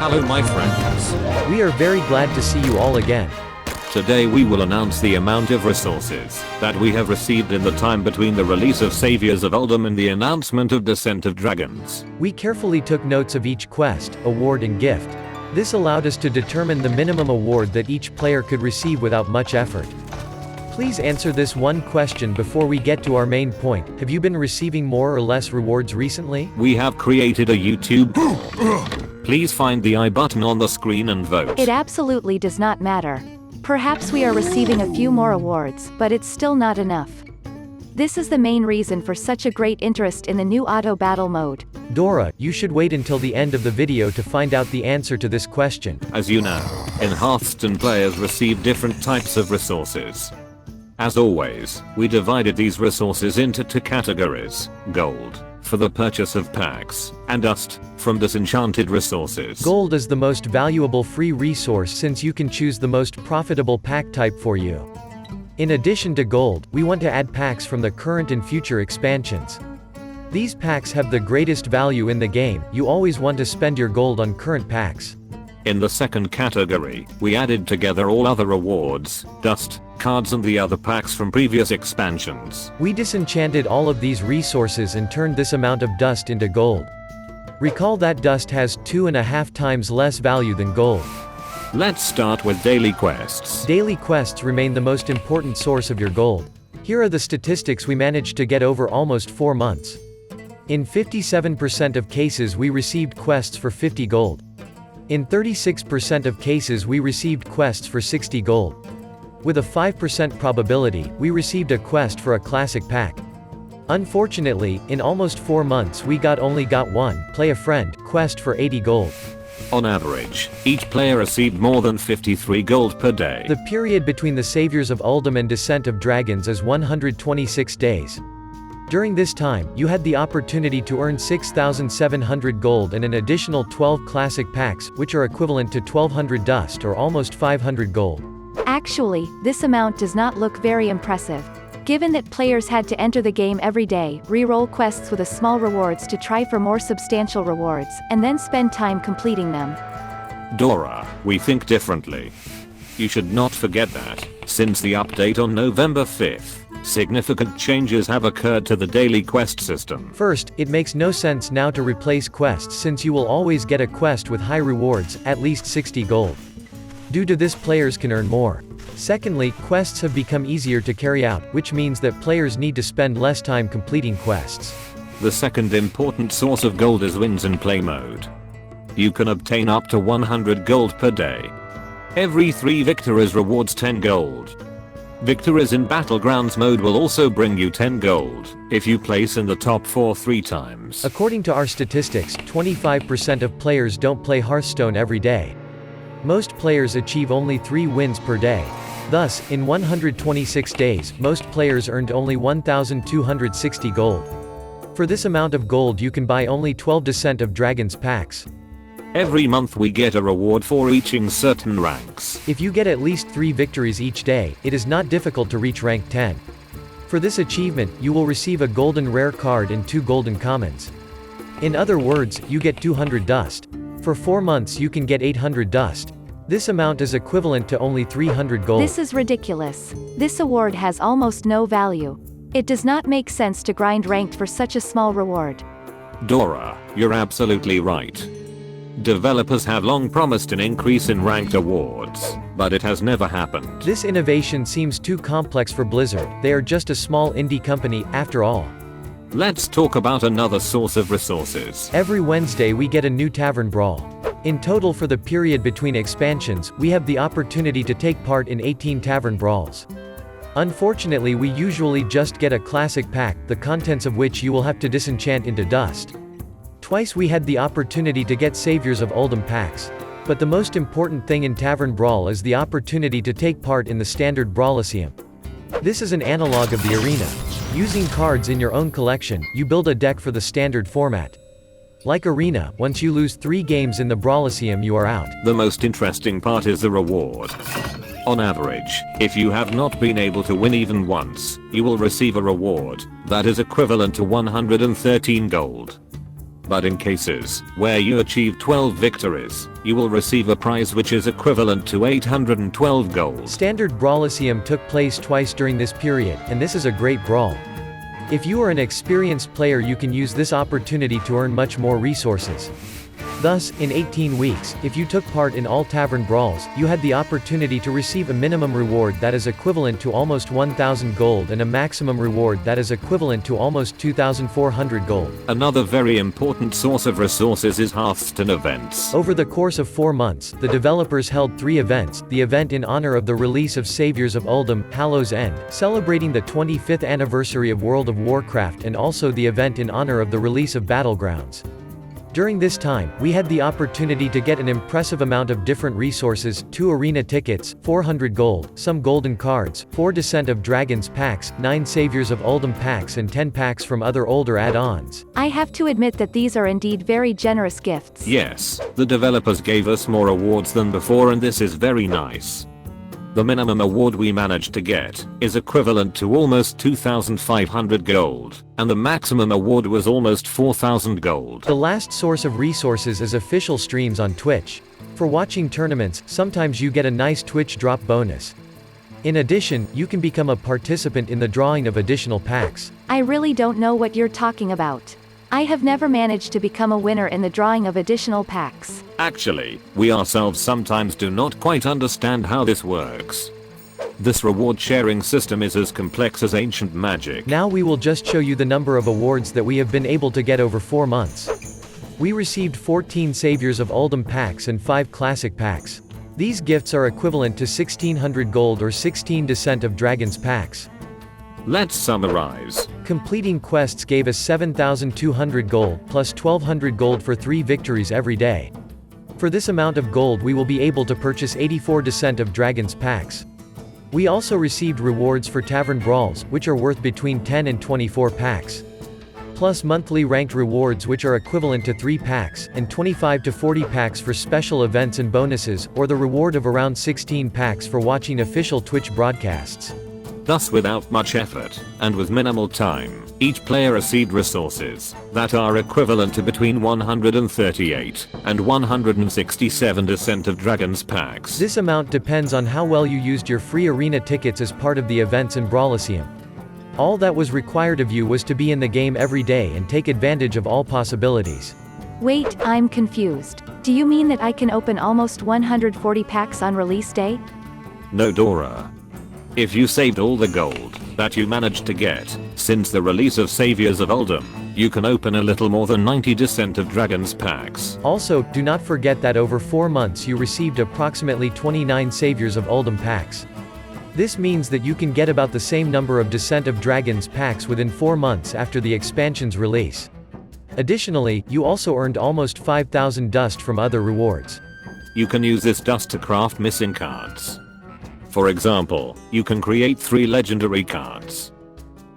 Hello my friends. We are very glad to see you all again. Today we will announce the amount of resources that we have received in the time between the release of Saviors of Uldum and the announcement of Descent of Dragons. We carefully took notes of each quest, award and gift. This allowed us to determine the minimum award that each player could receive without much effort. Please answer this one question before we get to our main point. Have you been receiving more or less rewards recently? We have created a YouTube. Please find the I button on the screen and vote. It absolutely does not matter. Perhaps we are receiving a few more awards, but it's still not enough. This is the main reason for such a great interest in the new auto battle mode. Dora, you should wait until the end of the video to find out the answer to this question. As you know, in Hearthstone players receive different types of resources. As always, we divided these resources into two categories: gold, for the purchase of packs, and dust, from disenchanted resources. Gold is the most valuable free resource since you can choose the most profitable pack type for you. In addition to gold, we want to add packs from the current and future expansions. These packs have the greatest value in the game. You always want to spend your gold on current packs. In the second category, we added together all other rewards, dust, cards and the other packs from previous expansions. We disenchanted all of these resources and turned this amount of dust into gold. Recall that dust has 2.5 times less value than gold. Let's start with daily quests. Daily quests remain the most important source of your gold. Here are the statistics we managed to get over almost 4 months. In 57% of cases we received quests for 50 gold. In 36% of cases we received quests for 60 gold. With a 5% probability, we received a quest for a classic pack. Unfortunately, in almost 4 months we only got one, Play a Friend, quest for 80 gold. On average, each player received more than 53 gold per day. The period between the Saviors of Uldum and Descent of Dragons is 126 days. During this time, you had the opportunity to earn 6,700 gold and an additional 12 classic packs, which are equivalent to 1,200 dust or almost 500 gold. Actually, this amount does not look very impressive. Given that players had to enter the game every day, re-roll quests with a small rewards to try for more substantial rewards, and then spend time completing them. Dora, we think differently. You should not forget that, since the update on November 5th, significant changes have occurred to the daily quest system. First, it makes no sense now to replace quests since you will always get a quest with high rewards, at least 60 gold. Due to this, players can earn more. Secondly, quests have become easier to carry out, which means that players need to spend less time completing quests. The second important source of gold is wins in play mode. You can obtain up to 100 gold per day. Every 3 victories rewards 10 gold. Victories in Battlegrounds mode will also bring you 10 gold, if you place in the top 4 3 times. According to our statistics, 25% of players don't play Hearthstone every day. Most players achieve only 3 wins per day. Thus, in 126 days, most players earned only 1,260 gold. For this amount of gold you can buy only 12 Descent of Dragons packs. Every month we get a reward for reaching certain ranks. If you get at least 3 victories each day, it is not difficult to reach rank 10. For this achievement, you will receive a golden rare card and 2 golden commons. In other words, you get 200 dust. For 4 months you can get 800 dust. This amount is equivalent to only 300 gold. This is ridiculous. This award has almost no value. It does not make sense to grind ranked for such a small reward. Dora, you're absolutely right. Developers have long promised an increase in ranked awards, but it has never happened. This innovation seems too complex for Blizzard. They are just a small indie company, after all. Let's talk about another source of resources. Every Wednesday we get a new Tavern Brawl. In total for the period between expansions, we have the opportunity to take part in 18 Tavern Brawls. Unfortunately, we usually just get a classic pack, the contents of which you will have to disenchant into dust. Twice we had the opportunity to get Saviors of Uldum packs. But the most important thing in Tavern Brawl is the opportunity to take part in the standard Brawlicium. This is an analog of the arena. Using cards in your own collection, you build a deck for the standard format. Like Arena, once you lose 3 games in the Brawlicium you are out. The most interesting part is the reward. On average, if you have not been able to win even once, you will receive a reward that is equivalent to 113 gold. but in cases where you achieve 12 victories, you will receive a prize which is equivalent to 812 gold. Standard Brawlicium took place twice during this period, and this is a great brawl. If you are an experienced player, you can use this opportunity to earn much more resources. Thus, in 18 weeks, if you took part in all tavern brawls, you had the opportunity to receive a minimum reward that is equivalent to almost 1,000 gold and a maximum reward that is equivalent to almost 2,400 gold. Another very important source of resources is Hearthstone events. Over the course of 4 months, the developers held 3 events: the event in honor of the release of Saviors of Uldum, Hallows End, celebrating the 25th anniversary of World of Warcraft, and also the event in honor of the release of Battlegrounds. During this time, we had the opportunity to get an impressive amount of different resources: 2 arena tickets, 400 gold, some golden cards, 4 Descent of Dragons packs, 9 Saviors of Uldum packs, and 10 packs from other older add-ons. I have to admit that these are indeed very generous gifts. Yes, the developers gave us more awards than before, and this is very nice. The minimum award we managed to get is equivalent to almost 2,500 gold, and the maximum award was almost 4,000 gold. The last source of resources is official streams on Twitch. For watching tournaments, sometimes you get a nice Twitch drop bonus. In addition, you can become a participant in the drawing of additional packs. I really don't know what you're talking about. I have never managed to become a winner in the drawing of additional packs. Actually, we ourselves sometimes do not quite understand how this works. This reward sharing system is as complex as ancient magic. Now we will just show you the number of awards that we have been able to get over 4 months. We received 14 Saviors of Uldum packs and 5 Classic packs. These gifts are equivalent to 1,600 gold or 16 Descent of Dragons packs. Let's summarize. Completing quests gave us 7,200 gold, plus 1,200 gold for 3 victories every day. For this amount of gold we will be able to purchase 84 Descent of Dragons packs. We also received rewards for Tavern Brawls, which are worth between 10 and 24 packs. Plus monthly ranked rewards which are equivalent to 3 packs, and 25 to 40 packs for special events and bonuses, or the reward of around 16 packs for watching official Twitch broadcasts. Thus, without much effort, and with minimal time, each player received resources that are equivalent to between 138 and 167 Descent of Dragons packs. This amount depends on how well you used your free arena tickets as part of the events in Brawlicium. All that was required of you was to be in the game every day and take advantage of all possibilities. Wait, I'm confused. Do you mean that I can open almost 140 packs on release day? No, Dora. If you saved all the gold that you managed to get since the release of Saviors of Uldum, you can open a little more than 90 Descent of Dragons packs. Also, do not forget that over 4 months you received approximately 29 Saviors of Uldum packs. This means that you can get about the same number of Descent of Dragons packs within 4 months after the expansion's release. Additionally, you also earned almost 5,000 dust from other rewards. You can use this dust to craft missing cards. For example, you can create 3 legendary cards.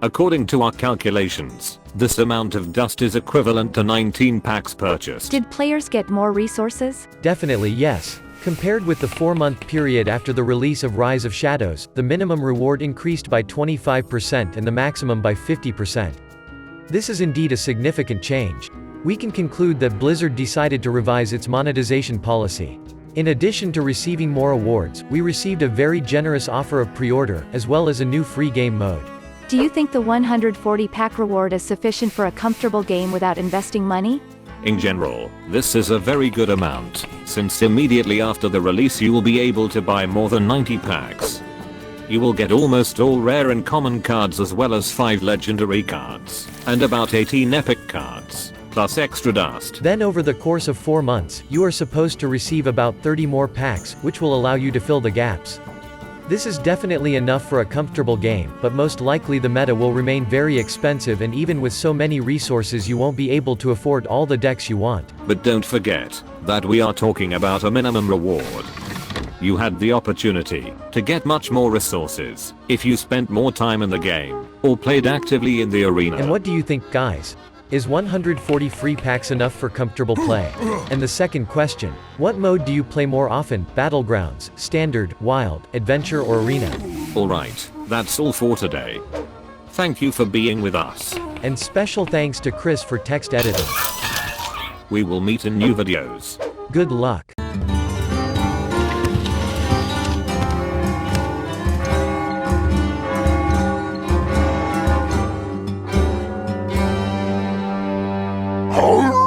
According to our calculations, this amount of dust is equivalent to 19 packs purchased. Did players get more resources? Definitely yes. Compared with the 4-month period after the release of Rise of Shadows, the minimum reward increased by 25% and the maximum by 50%. This is indeed a significant change. We can conclude that Blizzard decided to revise its monetization policy. In addition to receiving more awards, we received a very generous offer of pre-order, as well as a new free game mode. Do you think the 140 pack reward is sufficient for a comfortable game without investing money? In general, this is a very good amount, since immediately after the release you will be able to buy more than 90 packs. You will get almost all rare and common cards, as well as 5 legendary cards, and about 18 epic cards, plus extra dust. Then over the course of 4 months, you are supposed to receive about 30 more packs, which will allow you to fill the gaps. This is definitely enough for a comfortable game, but most likely the meta will remain very expensive, and even with so many resources you won't be able to afford all the decks you want. But don't forget that we are talking about a minimum reward. You had the opportunity to get much more resources if you spent more time in the game, or played actively in the arena. And what do you think, guys? Is 140 free packs enough for comfortable play? And the second question, what mode do you play more often, Battlegrounds, Standard, Wild, Adventure or Arena? Alright, that's all for today. Thank you for being with us. And special thanks to Chris for text editing. We will meet in new videos. Good luck. Huh?